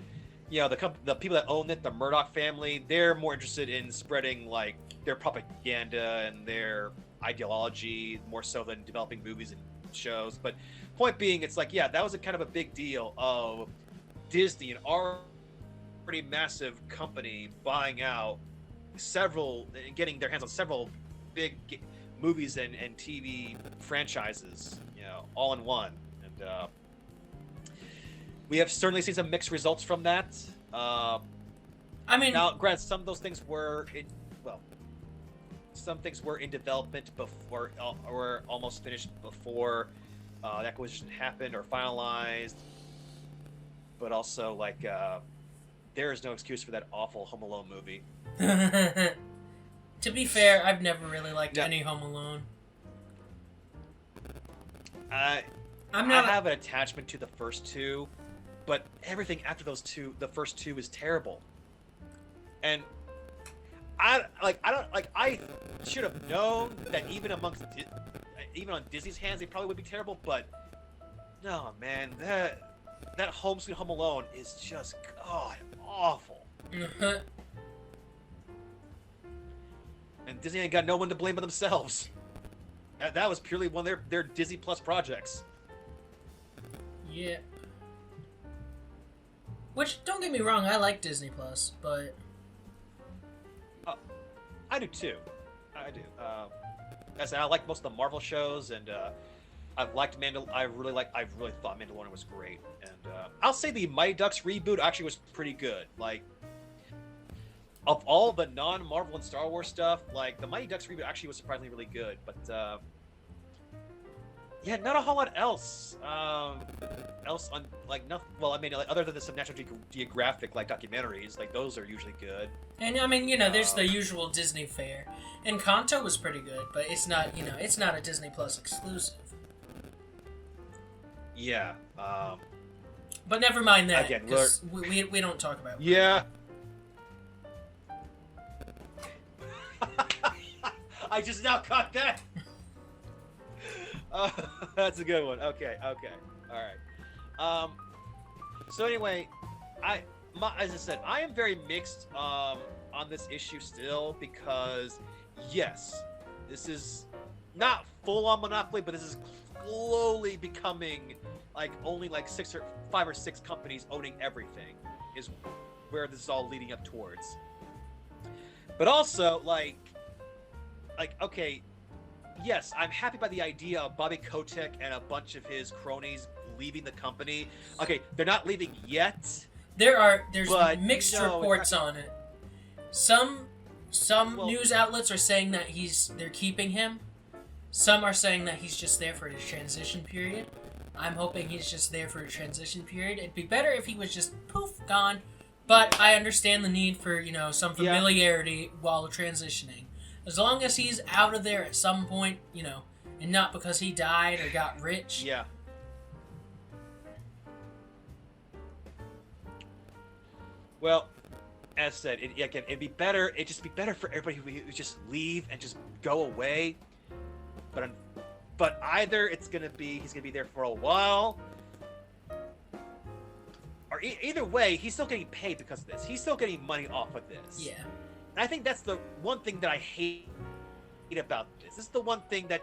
you know the people that own it, the Murdoch family, they're more interested in spreading like their propaganda and their ideology more so than developing movies and shows. But point being, it's like, yeah, that was a kind of a big deal of Disney, an already massive company, buying out several and getting their hands on several big movies and TV franchises, you know, all in one. And we have certainly seen some mixed results from that. I mean, Now, granted, some of those things were some things were in development before, or almost finished before the acquisition happened or finalized. But also, like, there is no excuse for that awful Home Alone movie. to be fair, I've never really liked No. any Home Alone. I I'm not. have an attachment to the first 2, but everything after the first two is terrible. And I should have known that even even on Disney's hands, they probably would be terrible. But no, man, that Home Sweet Home Alone is just awful. And Disney ain't got no one to blame but themselves. That was purely one of their Disney Plus projects. Yeah. Which, don't get me wrong, I like Disney Plus, but I do too. I do. As I said, I like most of the Marvel shows, and I've liked I really thought Mandalorian was great, and I'll say the Mighty Ducks reboot actually was pretty good. Like, of all the non-Marvel and Star Wars stuff, like the Mighty Ducks reboot actually was surprisingly really good. But yeah, not a whole lot else. Else on like nothing. Well, I mean, like, other than the some National Geographic like documentaries, like those are usually good. and I mean, you know, there's the usual Disney fare. And Kanto was pretty good, but it's not, you know, it's not a Disney Plus exclusive. Yeah. But never mind that, Again, because we don't talk about it. Yeah. I just now caught that. That's a good one. Okay. All right. So anyway, as I said, I am very mixed on this issue still, because yes, this is not full on monopoly, but this is slowly becoming like only like 5 or 6 companies owning everything is where this is all leading up towards. But also, like okay, yes, I'm happy by the idea of Bobby Kotick and a bunch of his cronies leaving the company. Okay, they're not leaving yet. There's But, mixed no, reports on it. Some Well- news outlets are saying that they're keeping him. Some are saying that he's just there for his transition period. I'm hoping he's just there for a transition period. It'd be better if he was just poof gone. But I understand the need for, you know, some familiarity while transitioning. As long as he's out of there at some point, you know, and not because he died or got rich. Yeah. Well, as said, it'd be better. It'd just be better for everybody who would just leave and just go away. But either he's gonna be there for a while, or either way, he's still getting paid because of this. He's still getting money off of this. Yeah. And I think that's the one thing that I hate about this. This is the one thing that,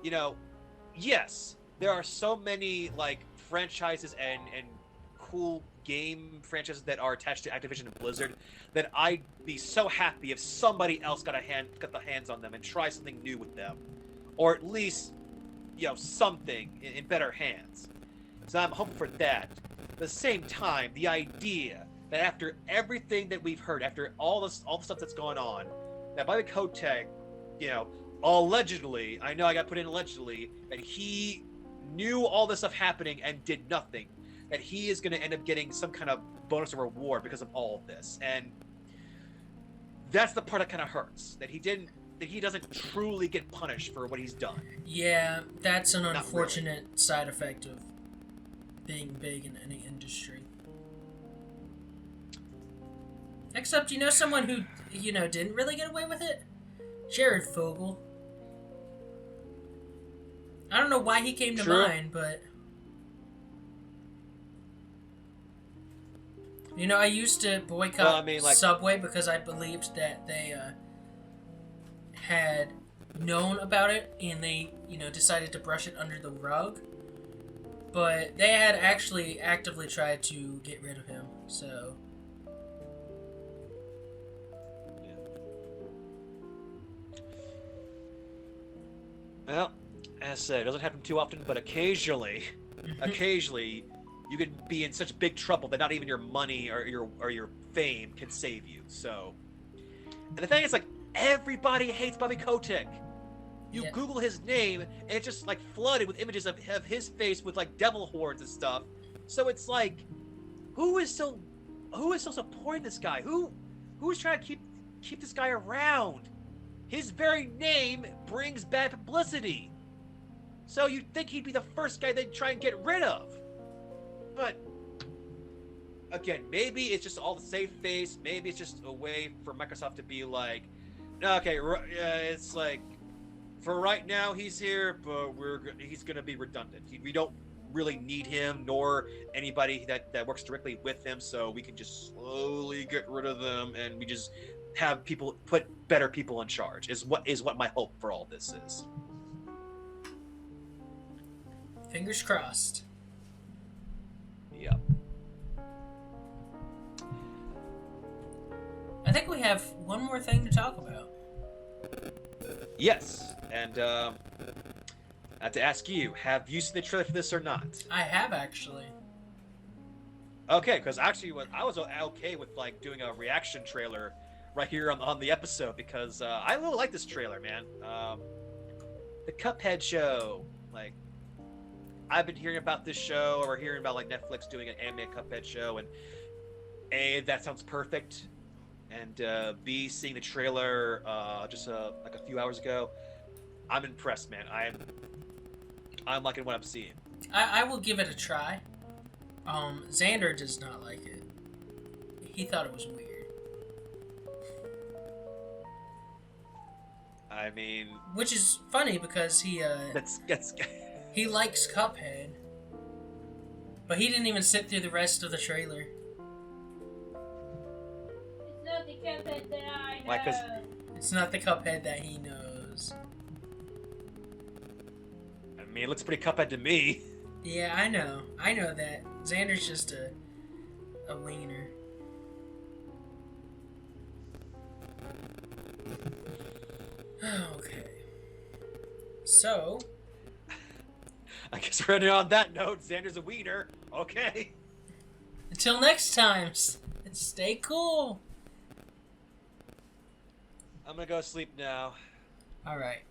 you know, yes, there are so many like franchises and cool game franchises that are attached to Activision and Blizzard that I'd be so happy if somebody else got the hands on them and try something new with them, or at least, something in better hands. So I'm hoping for that. At the same time, the idea that after everything that we've heard, after all the stuff that's going on, that Bobby Kotick, allegedly, I know I got put in allegedly, that he knew all this stuff happening and did nothing, that he is going to end up getting some kind of bonus or reward because of all of this. And that's the part that kind of hurts, that he doesn't truly get punished for what he's done. Yeah, that's an unfortunate side effect of being big in any industry. Except, someone who, didn't really get away with it? Jared Fogle. I don't know why he came to mind, but... I used to boycott Subway because I believed that they had known about it and they, decided to brush it under the rug. But they had actually actively tried to get rid of him, so... Well, as I said, it doesn't happen too often, but occasionally, you can be in such big trouble that not even your money or your fame can save you. So, and the thing is, everybody hates Bobby Kotick. You Google his name, and it's just flooded with images of his face with devil horns and stuff. So it's who is still supporting this guy? Who's trying to keep this guy around? His very name brings bad publicity. So you'd think he'd be the first guy they'd try and get rid of. But, again, maybe it's just all the save face. Maybe it's just a way for Microsoft to be okay, it's for right now he's here, but he's going to be redundant. We don't really need him, nor anybody that works directly with him, so we can just slowly get rid of them, and we just have people put better people in charge is what my hope for all this is. Fingers crossed. Yep. I think we have one more thing to talk about. Yes, and I have to ask you, have you seen the trailer for this or not? I have, actually. Okay, because actually I was okay with doing a reaction trailer right here on the episode, because I really like this trailer, man. The Cuphead show, I've been hearing about this show, or hearing about Netflix doing an anime Cuphead show, and A, that sounds perfect, and B, seeing the trailer just a few hours ago, I'm impressed, man. I'm liking what I'm seeing. I will give it a try. Xander does not like it. He thought it was weird. I mean, which is funny because he that's he likes Cuphead, but he didn't even sit through the rest of the trailer. It's not the Cuphead that I know. Why, 'cause It's not the Cuphead that he knows. I mean, it looks pretty Cuphead to me. Yeah, I know that. Xander's just a wiener. Okay. So, I guess we're ending on that note. Xander's a wiener. Okay. until next time, stay cool. I'm gonna go sleep now. All right.